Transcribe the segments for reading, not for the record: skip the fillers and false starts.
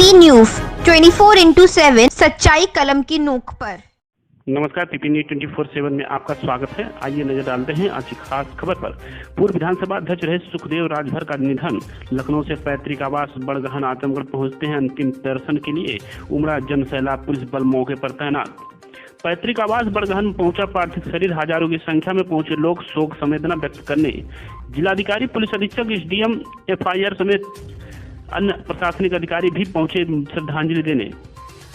PP news 24/7 सच्चाई कलम की नोक पर। नमस्कार, पीपी न्यूज 24/7 में आपका स्वागत है। आइए नजर डालते हैं आज की खास खबर पर। पूर्व विधानसभा अध्यक्ष रहे सुखदेव राजभर का निधन। लखनऊ से पैतृक आवास बड़गहन आजमगढ़ पहुंचते हैं अंतिम दर्शन के लिए। उमड़ा जन सैलाब, पुलिस बल मौके पर तैनात। पैतृक आवास बड़गहन पहुंचा पार्थिव शरीर। हजारों की संख्या में पहुंचे लोग शोक संवेदना व्यक्त करने। जिलाधिकारी, पुलिस अधीक्षक, एसडीएम, एफआईआर समेत अन्य प्रशासनिक अधिकारी भी पहुंचे श्रद्धांजलि देने।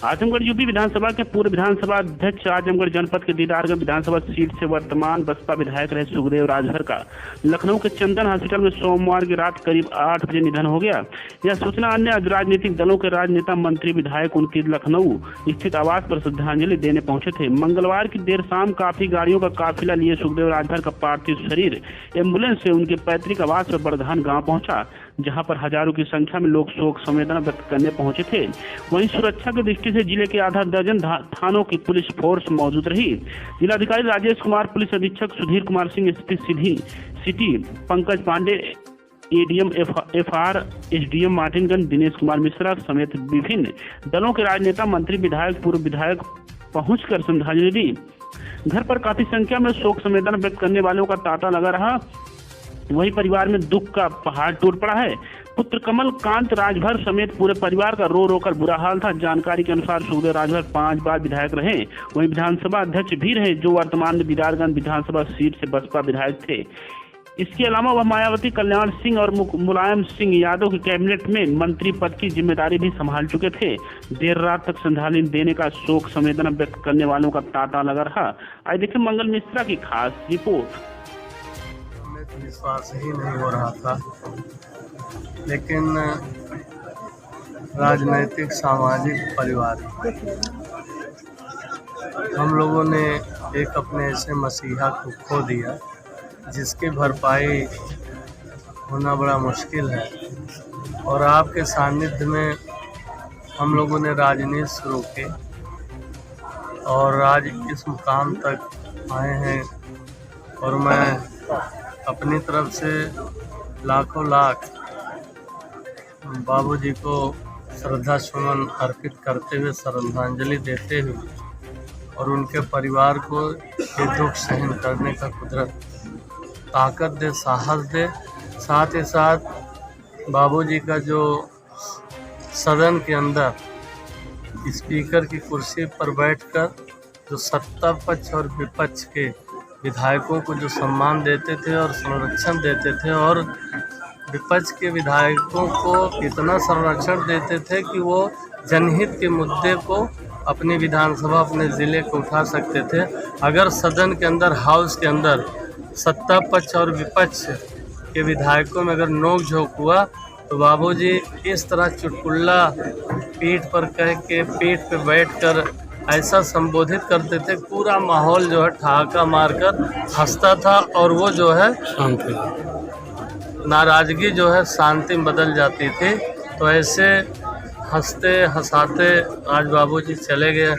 आजमगढ़ यूपी विधानसभा के पूर्व विधानसभा अध्यक्ष, आजमगढ़ जनपद के दीदारगंज विधानसभा सीट से वर्तमान बसपा विधायक रहे सुखदेव राजभर का लखनऊ के चंदन हॉस्पिटल में सोमवार की रात करीब 8 बजे निधन हो गया। यह सूचना अन्य राजनीतिक दलों के राजनेता, मंत्री, विधायक उनकी लखनऊ स्थित आवास पर श्रद्धांजलि देने पहुंचे थे। मंगलवार की देर शाम काफी गाड़ियों का काफिला लिए सुखदेव राजभर का पार्थिव शरीर एम्बुलेंस से उनके पैतृक आवास पर बड़गहन गाँव पहुंचा, जहां पर हजारों की संख्या में लोग शोक संवेदना व्यक्त करने पहुंचे थे। वहीं सुरक्षा की दृष्टि से जिले के आधा दर्जन थानों की पुलिस फोर्स मौजूद रही। जिलाधिकारी राजेश कुमार, पुलिस अधीक्षक Sudhir Kumar Singh, city Pankaj Pandey, ADM FR, SDM Martinganj Dinesh Kumar Mishra समेत विभिन्न दलों के राजनेता, मंत्री, विधायक, पूर्व विधायक पहुंचकर श्रद्धांजलि दी। घर पर काफी संख्या में शोक संवेदना व्यक्त करने वालों का तांता लगा रहा। वही परिवार में दुख का पहाड़ टूट पड़ा है। पुत्र कमल कांत राजभर समेत पूरे परिवार का रो रो कर बुरा हाल था। जानकारी के अनुसार सुखदेव राजभर 5 बार विधायक रहे, वहीं विधानसभा अध्यक्ष भी रहे, जो वर्तमान में दीदारगंज विधानसभा सीट से बसपा विधायक थे। इसके अलावा वह मायावती, कल्याण सिंह और मुलायम सिंह यादव की कैबिनेट में मंत्री पद की जिम्मेदारी भी संभाल चुके थे। देर रात तक श्रद्धांजलि देने का शोक संवेदना व्यक्त करने वालों का तांता लगा रहा। आइए देखें मंगल मिश्रा की खास रिपोर्ट। विश्वास ही नहीं हो रहा था, लेकिन राजनैतिक सामाजिक परिवार हम लोगों ने एक अपने ऐसे मसीहा को खो दिया जिसकी भरपाई होना बड़ा मुश्किल है। और आपके सानिध्य में हम लोगों ने राजनीति शुरू की और आज इस मुकाम तक आए हैं। और मैं अपनी तरफ से लाखों लाख बाबूजी को श्रद्धा सुमन अर्पित करते हुए, श्रद्धांजलि देते हुए और उनके परिवार को ये दुख सहन करने का कुदरत ताकत दे, साहस दे। साथ ही साथ बाबूजी का जो सदन के अंदर स्पीकर की कुर्सी पर बैठकर जो सत्ता पक्ष और विपक्ष के विधायकों को जो सम्मान देते थे और संरक्षण देते थे, और विपक्ष के विधायकों को इतना संरक्षण देते थे कि वो जनहित के मुद्दे को अपनी विधानसभा, अपने ज़िले को उठा सकते थे। अगर सदन के अंदर, हाउस के अंदर सत्ता पक्ष और विपक्ष के विधायकों में अगर नोक-झोंक हुआ तो बाबूजी इस तरह चुटकुल्ला पीठ पर कह के, पीठ पे बैठकर ऐसा संबोधित करते थे, पूरा माहौल जो है ठहाका मारकर हंसता था और वो जो है नाराज़गी जो है शांति में बदल जाती थी। तो ऐसे हंसते हंसाते आज बाबूजी चले गए।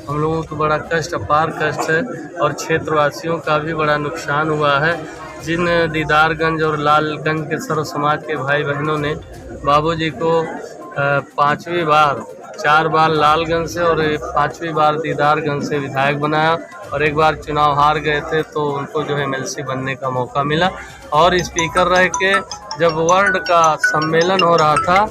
हम लोगों को बड़ा कष्ट, अपार कष्ट है और क्षेत्रवासियों का भी बड़ा नुकसान हुआ है। जिन दीदारगंज और लालगंज के सर्व समाज के भाई बहनों ने बाबूजी को 5वीं बार, 4 बार लालगंज से और 5वीं बार दीदारगंज से विधायक बनाया और एक बार चुनाव हार गए थे तो उनको जो है एमएलसी बनने का मौका मिला। और स्पीकर रह के जब वर्ल्ड का सम्मेलन हो रहा था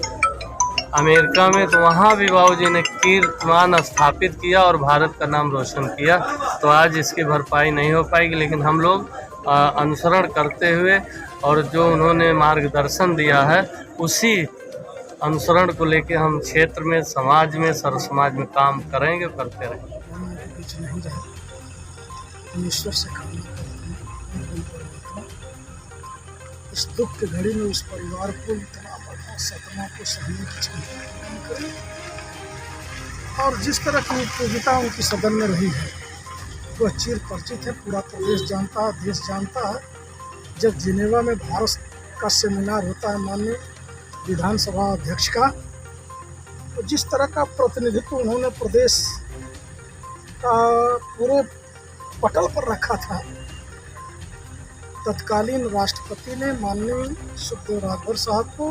अमेरिका में, तो वहाँ भी बाबूजी ने कीर्तिमान स्थापित किया और भारत का नाम रोशन किया। तो आज इसकी भरपाई नहीं हो पाएगी, लेकिन हम लोग अनुसरण करते हुए और जो उन्होंने मार्गदर्शन दिया है उसी अनुसरण को लेके हम क्षेत्र में, समाज में, सर्व समाज में काम करेंगे, करते रहेंगे। ईश्वर से कामना करते हैं इस दुख की घड़ी में उस परिवार को इतना बड़ा सदमा को सहने की क्षमता करें। और जिस तरह की उपयोगिता उनकी सदन में रही है वह चिर परिचित है, पूरा प्रदेश जानता है, देश जानता है। जब जिनेवा में भारत का सेमिनार होता है माननीय विधानसभा अध्यक्ष का, तो जिस तरह का प्रतिनिधित्व उन्होंने प्रदेश का पूरे पटल पर रखा था, तत्कालीन राष्ट्रपति ने माननीय सुखदेव राजभर साहब को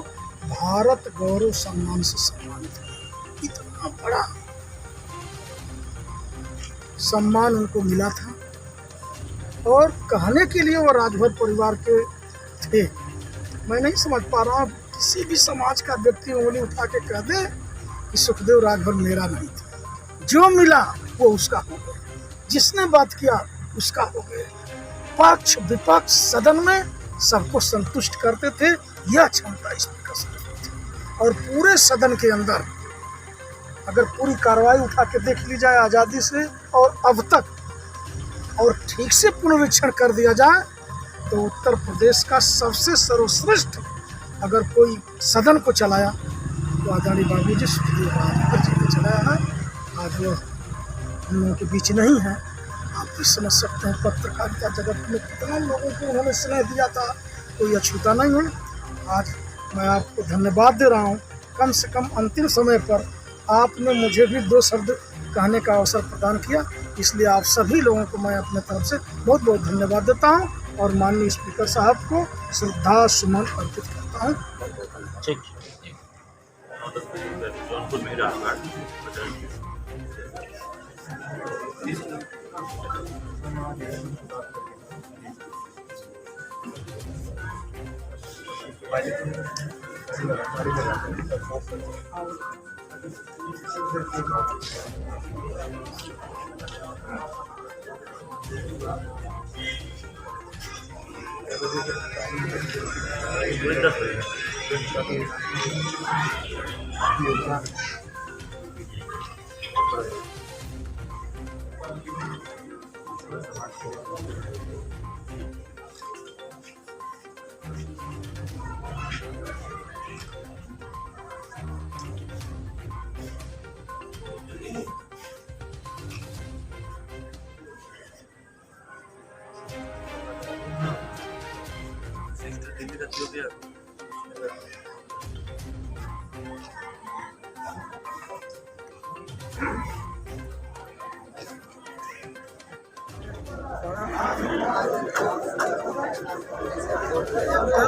भारत गौरव सम्मान से सम्मानित किया। कितना बड़ा सम्मान उनको मिला था और कहने के लिए वो राजभर परिवार के थे। मैं नहीं समझ पा रहा हूँ किसी भी समाज का व्यक्ति उंगली उठा के कह दे कि सुखदेव राजभर मेरा नहीं था। जो मिला वो उसका हो गया, जिसने बात किया उसका हो गया। पक्ष विपक्ष सदन में सबको संतुष्ट करते थे, यह क्षमता स्पीकर साहब की थी। और पूरे सदन के अंदर अगर पूरी कार्रवाई उठा के देख ली जाए आज़ादी से और अब तक और ठीक से पुनरीक्षण कर दिया जाए तो उत्तर प्रदेश का सबसे सर्वश्रेष्ठ अगर कोई सदन को चलाया तो आदरणीय बाबूजी सुखदेव राजभर जी ने चलाया है। आज वो हम लोगों के बीच नहीं है। आप भी समझ सकते हैं पत्रकारिता जगत में कितना लोगों को उन्होंने स्नेह दिया था, कोई अछूता नहीं है। आज मैं आपको धन्यवाद दे रहा हूँ, कम से कम अंतिम समय पर आपने मुझे भी 2 शब्द कहने का अवसर प्रदान किया, इसलिए आप सभी लोगों को मैं अपने तरफ से बहुत बहुत धन्यवाद देता हूँ और माननीय स्पीकर साहब को श्रद्धा सुमन अर्पित करता हूँ।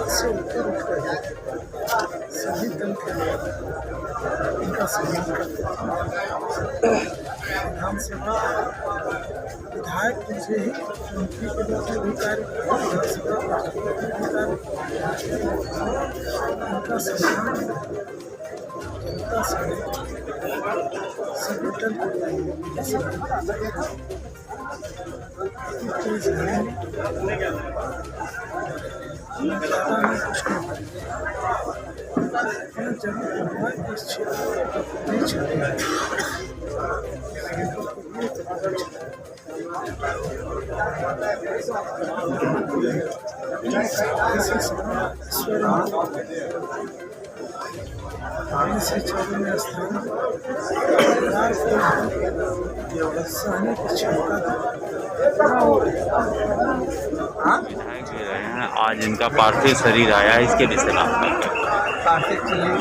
से ऊपर उठ रहे सभी दल के लोग इनका सम्मान करते थे। विधानसभा विधायक मुझे ही मंत्री के रूप में भी कार्य विधानसभा उनका सम्मान जनता सभी दल से 14वें स्थान सहने की क्षमता विधायक भी रहे हैं। आज इनका पार्थिव शरीर आया है, इसके विषय में पार्थिव शरीर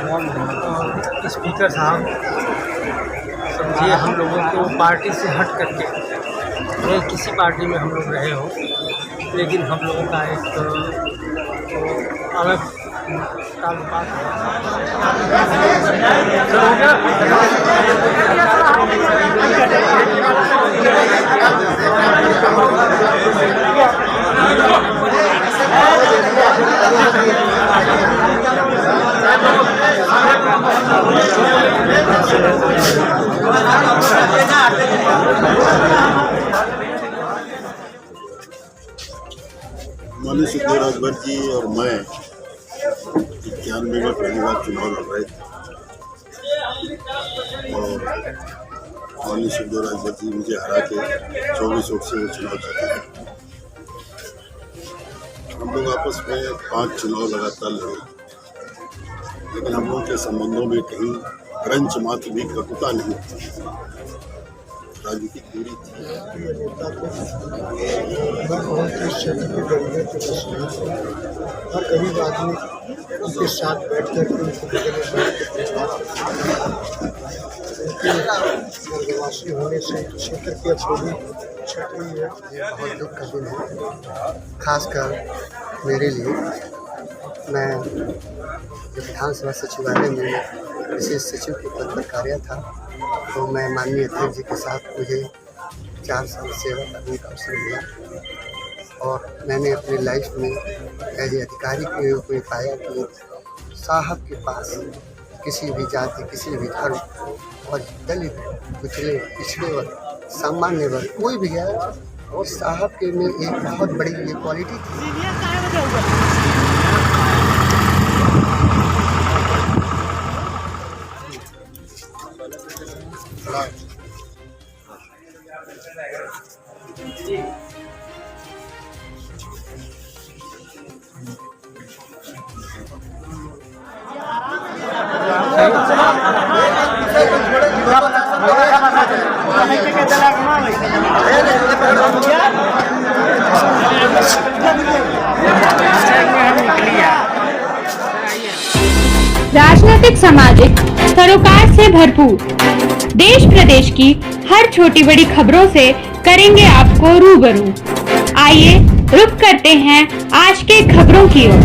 और स्पीकर साहब समझिए हम लोगों को पार्टी से हट करके चाहे किसी पार्टी में हम लोग रहे हो, लेकिन हम लोगों का एक अलग ताल्लुकात माननीय सुखदेव राजभर जी और मैं 91 में पहली बार चुनाव लड़ रहे थे और माननीय सुखदेव राजभर जी मुझे हरा के 24 वोट से चुनाव जीते। हम लोग आपस में 5 चुनाव लगातार लड़े, लेकिन हम लोगों के संबंधों में कहीं रंच मात्र भी कटुता नहीं थी, राजनीति पूरी थी। हर गरीब आदमी उनके साथ बैठ कर स्वर्गवासी होने से क्षेत्र की छोड़ी छठ हुई है। ये बहुत दुख का दिन है, खासकर मेरे लिए। मैं जब विधानसभा सचिवालय में विशेष सचिव के पद पर कार्य था तो मैं माननीय अध्यक्ष जी के साथ मुझे 4 साल सेवा करने का अवसर मिला और मैंने अपनी लाइफ में एज अधिकारी के रूप में पाया कि साहब के पास किसी भी जाति, किसी भी धर्म और दलित, पिछड़े, पिछड़े वर्ग, सामान्य वर्ग कोई भी है, और साहब के में एक बहुत बड़ी ये क्वालिटी थी। राजनीतिक, सामाजिक सरोकार से भरपूर देश प्रदेश की हर छोटी बड़ी खबरों से करेंगे आपको रूबरू। आइए रुक करते हैं आज के खबरों की ओर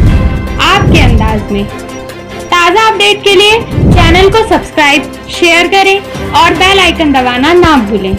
आपके अंदाज में। ताज़ा अपडेट के लिए चैनल को सब्सक्राइब, शेयर करें और बेल आइकन दबाना ना भूलें।